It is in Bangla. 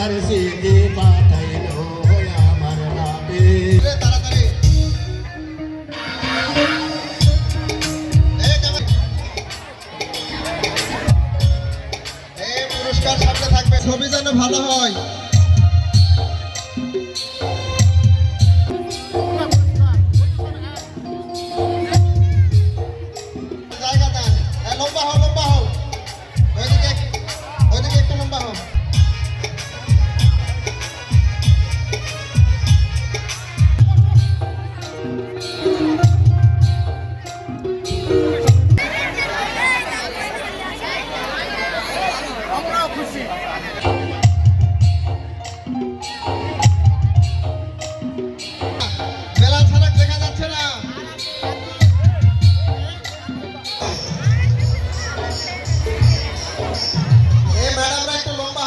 তার সিদ্ধি পাঠাইল আমার নামে তাড়াতাড়ি এই পুরস্কার সামনে থাকবে ছবি যেন ভালো হয় জায়গা দেন লম্বা হও ওইদিকে একটু লম্বা হও বেলা ছাড়া দেখা যাচ্ছে না ম্যাডামরা একটু লম্বা